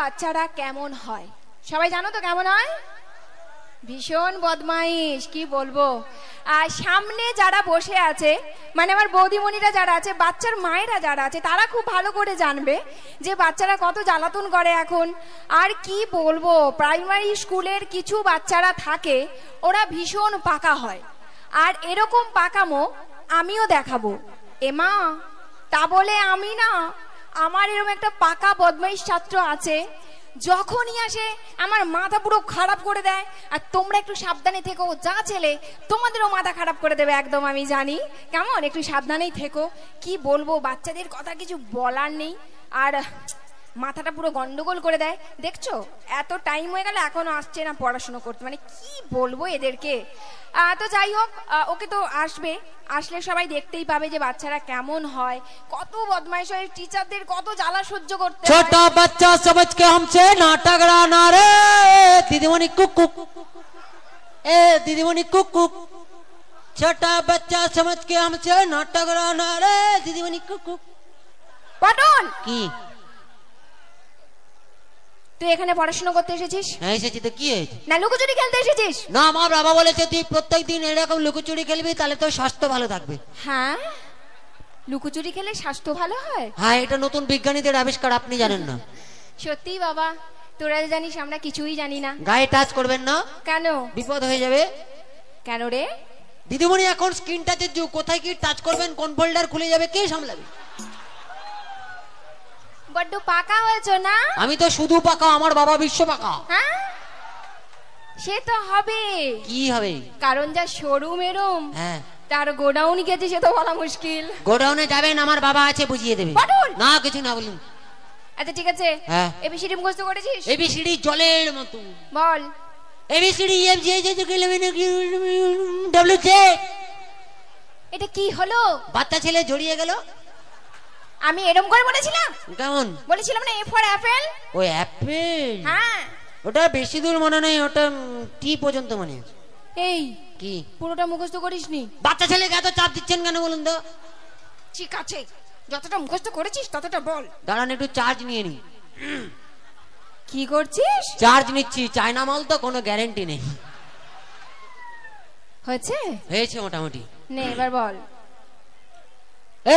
বাচ্চারা কেমন হয় সবাই জানো তো? কেমন হয়? ভীষণ বদমাইশ, কি বলবো। আর সামনে যারা বসে আছে, মানে আমার বৌদিমণিরা যারা আছে, বাচ্চার মায়েরা যারা আছে, তারা খুব ভালো করে জানবে যে বাচ্চারা কত জ্বালাতন করে এখন। আর কি বলবো, প্রাইমারি স্কুলের কিছু বাচ্চারা থাকে, ওরা ভীষণ পাকা হয়। আর এরকম পাকামো আমিও দেখাবো। এমা, তা বলে আমি না, আমার এরকম একটা পাকা বদমাইশ ছাত্র আছে, যখনই আসে আমার মাথা পুরো খারাপ করে দেয়। আর তোমরা একটু সাবধানে থেকো, যা ছেলে তোমাদেরও মাথা খারাপ করে দেবে একদম, আমি জানি। কেমন, একটু সাবধানেই থেকো। কি বলবো, বাচ্চাদের কথা কিছু বলার নেই। আর মাথাটা পুরো গন্ডগোল করে দেয়। দেখছো, এত টাইম হয়ে গেল এখনো আসছে না পড়াশোনা করতে, মানে কি বলবো এদেরকে। তো যাই হোক, ওকে তো আসবে, আসলে সবাই দেখতেই পাবে যে বাচ্চারা কেমন হয়, কত বদমাইশ হয়, টিচারদের কত জ্বালা সহ্য করতে হয়। छोटा बच्चा समझ के हमसे नाटक ना रे दीदीमणि कुक कुक, ए दीदीमणि कुक कुक। छोटा बच्चा समझ के हमसे नाटक ना रे दीदीमणि कुक कुक। পটল, কি তুই এখানে পড়াশোনা করতে এসেছিস? হ্যাঁ এসেছি তো, কি হয়েছে? না লুকোচুরি খেলতে এসেছিস? না, আমার বাবা বলেছে তুই প্রত্যেকদিন এরকম লুকোচুরি খেলবি, তাহলে তোর স্বাস্থ্য ভালো থাকবে। হ্যাঁ, লুকোচুরি খেলে স্বাস্থ্য ভালো হয়? হ্যাঁ, এটা নতুন বিজ্ঞানীদের আবিষ্কার, আপনি জানেন না? সত্যি বাবা, তোরা জানিস আমরা কিছুই জানি না। গায়ে টাচ করবেন না। কেন? বিপদ হয়ে যাবে। কেন রে? দিদিমণি এখন স্ক্রিন টাচের যুগ, কোথায় কি টাচ করবেন, কোন ফোল্ডার খুলে যাবে, কে সামলাবে? বড্ড পাকা হয়েছো না? আমি তো শুধু পাকা, আমার বাবা বিশ্ব পাকা। হ্যাঁ, সে তো হবে। কি হবে? কারণ যা শোরুম এরম, হ্যাঁ, তার গোডাউন গেছে সে তো বলা মুশকিল। গোডাউনে যাবেন, আমার বাবা আছে, বুঝিয়ে দেবে। পটল! না, কিছু না বলুন। আচ্ছা ঠিক আছে, হ্যাঁ। এবিসিডি মুখস্থ করেছিস? এবিসিডি জলের মতো। বল। A B C D F G H W J. এটা কি হলো? বাচ্চা ছেলে জড়িয়ে গেল। আমি এরম করে বলেছিলাম? কেমন বলেছিলাম না, এ ফর অ্যাপেল। ও অ্যাপেল? হ্যাঁ। ওটা বেশি দূর মনে নেই, ওটা টি পর্যন্ত মনে আছে। এই কি পুরোটা মুখস্থ করিসনি? বাচ্চা ছেলেকে এত চাপ দিচ্ছেন কেন বলুন তো? ঠিক আছে, যতটা মুখস্থ করেছিস ততটা বল। দাঁড়ান, একটু চার্জ নিয়ে নি। কি করছিস? চার্জ নিচ্ছি, চায়না মাল তো, কোনো গ্যারান্টি নেই। হয়েছে? হয়েছে মোটামুটি। নে এবার বল।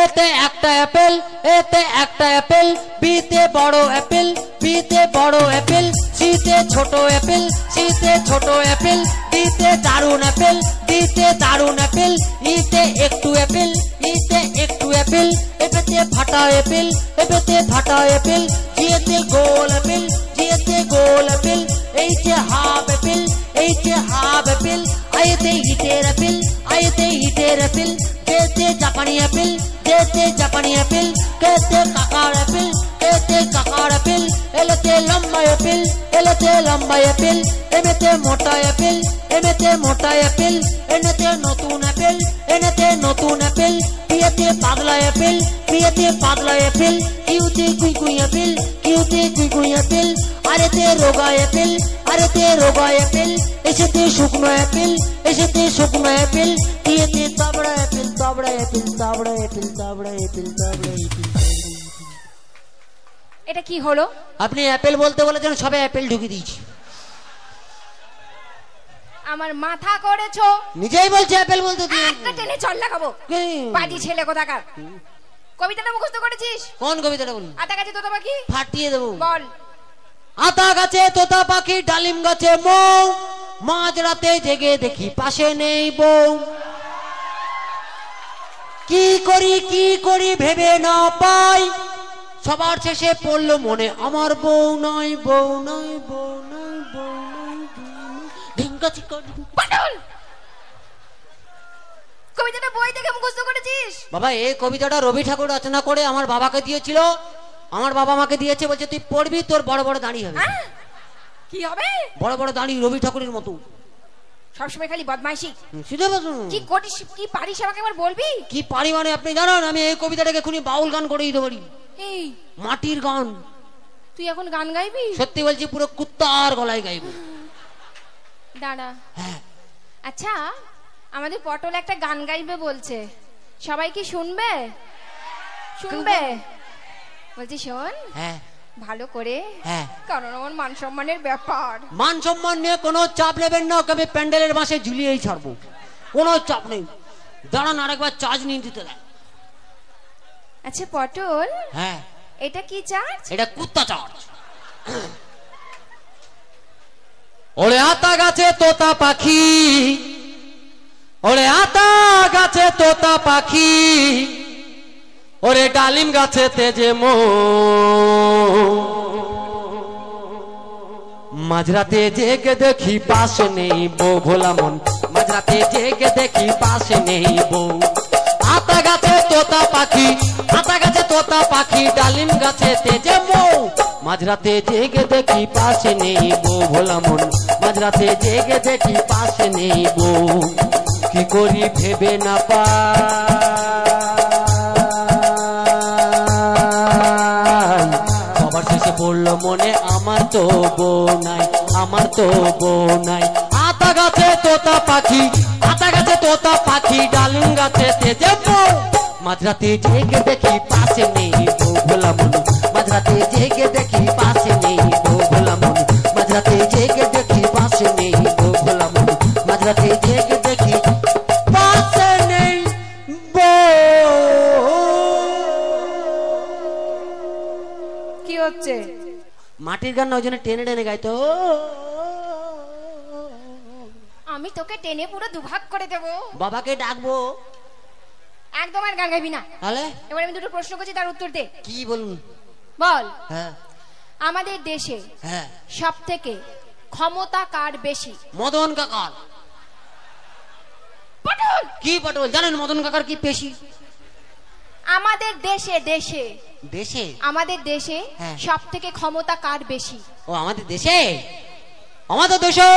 এতে একটা অ্যাপেল, এতে একটা অ্যাপেল, বিতে বড় অ্যাপেল, বিতে বড় অ্যাপেল, সিতে ছোট অ্যাপেল, সিতে ছোট অ্যাপেল, ডিতে দারুন অ্যাপেল, ডিতে দারুন অ্যাপেল, ইতে একটু অ্যাপেল, ইতে একটু অ্যাপেল, এপেতে ফাটা অ্যাপেল, এপেতে ফাটা অ্যাপেল, জিয়েতে গোল অ্যাপেল, জিয়েতে গোল অ্যাপেল, এইতে হাফ অ্যাপেল, এইতে হাফ অ্যাপেল, আইতে হিটের অ্যাপেল, আইতে হিটের অ্যাপেল, কেতে জাপানি অ্যাপেল, কেতে জাপানি অ্যাপেল, কেতে কাকার অ্যাপেল, কেতে কাকার অ্যাপেল, এলেতে লম্বা অ্যাপেল, এলেতে লম্বা অ্যাপেল, এমেতে মোটা অ্যাপেল, এমেতে মোটা অ্যাপেল, এনেতে নতুন অ্যাপেল, এনেতে নতুন অ্যাপেল, পিয়েতে পাতলা অ্যাপেল, পিয়েতে পাতলা অ্যাপেল, কিউতে কুইকুই অ্যাপেল, কিউতে কুইকুই অ্যাপেল, আরেতে রোগা অ্যাপেল, আরেতে রোগা অ্যাপেল, এসেতে শুকনো অ্যাপেল, এসেতে শুকনো অ্যাপেল, পিয়েতে তাবড়া অ্যাপেল, তাবড়া অ্যাপেল, তাবড়া অ্যাপেল, তাবড়া অ্যাপেল, তাবড়া অ্যাপেল। এটা কি হলো? আপনি অ্যাপেল বলতে বলেছেন, সবে অ্যাপেল ঢুকিয়ে দিয়েছি। আমার মাথা করেছো। নিজেই বলছে অ্যাপেল বলতে দিয়ে। একটা টেনে চল লাগাবো, পাটি ছেলে কোথাকার। কবিতাটা মুখস্থ করেছিস? কোন কবিতাটা বলুন? আতা গাছে তোতা পাখি। ফাটিয়ে দেবো। বল। আতা গাছে তোতা পাখি, ডালিম গাছে মৌ, মাঝ রাতে জেগে দেখি পাশে নেই বউ, কি করি ভেবে না পাই, সবার শেষে পড়লো মনে আমার বউ নয়, বউ নয়, বউ নয়, বউ নয়, ঢিঙ্কা চিকা। পটল, কবিতাটা বই থেকে মুখস্থ করেছিস? বাবা, এই কবিতাটা রবি ঠাকুর রচনা করে আমার বাবাকে দিয়েছিল, আমার বাবা আমাকে দিয়েছে, বলছে তুই পড়বি, তোর বড় বড় দাঁড়ি হবে। কি হবে? বড় বড় দাঁড়ি, রবি ঠাকুরের মতো। সবসময় খালি বদমাইশি। কি করিস, কি পারিস আমাকে একবার বলবি? কি পারি মানে আপনি জানেন, আমি এই কবিতাটাকে এখনই বাউল গান করে দিতে পারি। এই মাটির গান। তুই এখন গান গাইবি? সত্যি বলছি, পুরো কুত্তার গলায় গাইবো। দাঁড়া। হ্যাঁ। আচ্ছা, আমাদের পটল একটা গান গাইবে বলছে, সবাই কি শুনবে? শুনবে? বলছি শোন। হ্যাঁ। ভালো করে, হ্যাঁ কারণ আমার মান সম্মানের ব্যাপার। মান সম্মান নিয়ে কোনো চাপ নেবেন না, ওকে আমি প্যান্ডেলের বাসে ঝুলিয়েই ছাড়বো, কোনো চাপ নেই। দাঁড়ান আরেকবার চার্জ নিয়ে দিতে দেন। আচ্ছা পটল, হ্যাঁ এটা কি চার্জ? এটা কুত্তা চার্জ। ওরে আতা গাছে তোতা পাখি, ওরে আতা গাছে তোতা পাখি, ওরে ডালিম গাছে তেজে মো, মাঝরাতে জেগে দেখি পাশে নেই বউ, ভোলা মন মাঝরাতে জেগে দেখি পাশে নেই বউ। আতা গাছে তোতা পাখি, আতা গাছে তোতা পাখি, ডালিম গাছে তেজে মো, মাঝরাতে জেগে দেখি পাশে নেই বউ, ভোলা মন মাঝরাতে জেগে দেখি পাশে নেই বউ। কি করি ভেবে না পাই, সবার শেষে পড়লো মনে আমার তো বউ নাই, আমার তো বউ নাই। আতা গাছে তোতা পাখি, আতা গাছে তোতা পাখি, ডালিম গাছে তেজে বউ, মাঝরাতে জেগে দেখি পাশে নেই বউ, ভোলা মন মাঝরাতে জেগে দেখি পাশে নেই বউ, ভোলা মন মাঝরাতে জেগে দেখি পাশে নেই বউ, ভোলা মন মাঝরাতে জেগে দেখি পাশে নেই বউ। কি হচ্ছে? মাটির গান ওই জন্য টেনে টেনে গাইতো। আমি তোকে টেনে পুরো দুভাগ করে দেবো। বাবাকে ডাকবো। একদম আর গান গাইবি না। তাহলে এবার আমি দুটো প্রশ্ন করছি, তার উত্তর দে। কি বলুন? বল, হ্যাঁ আমাদের দেশে হ্যাঁ সব থেকে ক্ষমতা কার বেশি? মদন কাকার। পটল, কি পটল জানেন মদন কাকার কি পেশি? আমাদের দেশে, দেশে দেশে, আমাদের দেশে হ্যাঁ। সব থেকে ক্ষমতা কার বেশি? ও আমাদের দেশে, আমাদের দেশে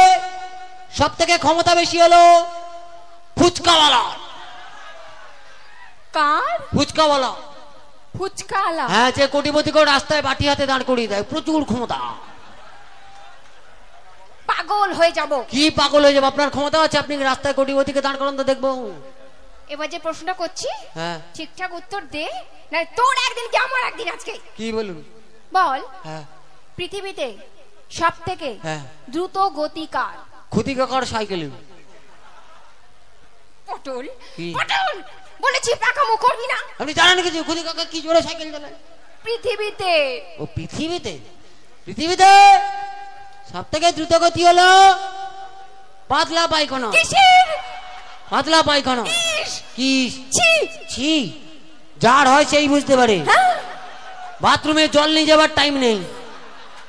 সব থেকে ক্ষমতা বেশি হলো ফুচকাওয়ালা। কার? ফুচকাওয়ালা। ফুচকাওয়ালা? হ্যাঁ, যে কোটিপতিকে রাস্তায় বাটি হাতে দাঁড় করিয়ে দেয়, প্রচুর ক্ষমতা। পাগল হয়ে যাব। কি পাগল হয়ে যাবো? আপনার ক্ষমতা আছে, আপনি রাস্তায় কোটিপতিকে দাঁড় করান তো দেখবো। এবার যে প্রশ্নটা করছি, হ্যাঁ ঠিকঠাক উত্তর দে, না তোর একদিন কি আমার একদিন আজকে। কি বলুন? বল, হ্যাঁ পৃথিবীতে সব থেকে হ্যাঁ দ্রুত গতি কার? খুদি কাকার সাইকেল। পটল, কি? পটল বলেছি পাকামো করবি না। আপনি জানেন কিছু? খুদি কাকা কি জোরে সাইকেল চালায় পৃথিবীতে। ও পৃথিবীতে, পৃথিবীতে সব থেকে দ্রুত গতি হলো পাতলা পায়খানা। কিসের পাতলা পায়খানা? কি ছি ছি, যার হয় সেই বুঝতে পারে। হ্যাঁ? বাথরুমে জল নিয়ে যাবার টাইম নেই,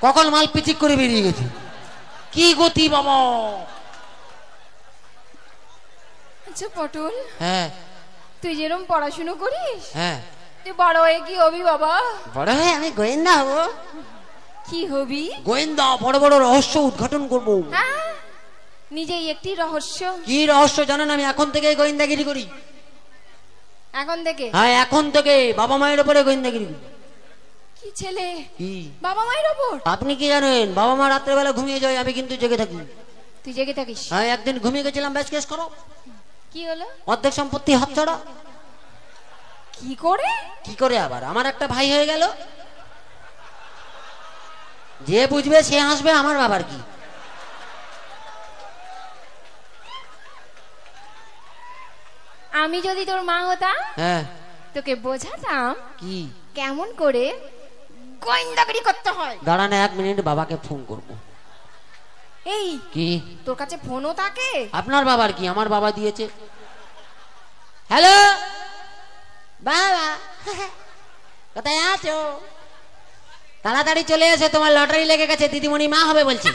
কখন মাল পিচিক করে বেরিয়ে গেছে। কি গতি বাবা! আচ্ছা পটল, হ্যাঁ তুই যেরকম পড়াশুনো করিস, হ্যাঁ, তুই বড় হয়ে কি হবি বাবা? বড় হয়ে আমি গোয়েন্দা হবো। কি হবি? গোয়েন্দা, বড় বড় রহস্য উদ্ঘাটন করব। হ্যাঁ, নিজেই একটি রহস্য। কি রহস্য জানেন? আমি এখন থেকে গোয়েন্দাগিরি করি। এখন থেকে? হ্যাঁ, এখন থেকে বাবা মায়ের উপরে গোয়েন্দাগিরি করি। কি ছেলে? কি বাবা মায়ের ওপর? আপনি কি জানেন? বাবা মা রাত্রেবেলা ঘুমিয়ে যায়, আমি কিন্তু জেগে থাকি। তুই জেগে থাকিস? হ্যাঁ, একদিন ঘুমিয়ে গেছিলাম, ব্যাস কেস করো। কি হলো? অর্ধেক সম্পত্তি হাতছাড়া। কি করে? কি করে আবার? আমার একটা ভাই হয়ে গেল। যে বুঝবে সে হাসবে, আমার বাবার কি। আমি যদি তোর মা হতাম, হ্যাঁ, তোকে বোঝাতাম কি কেমন করে গোয়েন্দাগিরি করতে হয়। দাঁড়ান 1 মিনিট, বাবাকে ফোন করব। এই, কি তোর কাছে ফোনও থাকে? আপনার বাবার কি? আমার বাবা দিয়েছে। হ্যালো বাবা, কোথায় আছো? তাড়াতাড়ি চলে এসে, তোমার লটারি লেগে গেছে, দিদিমণি মা হবে বলছি।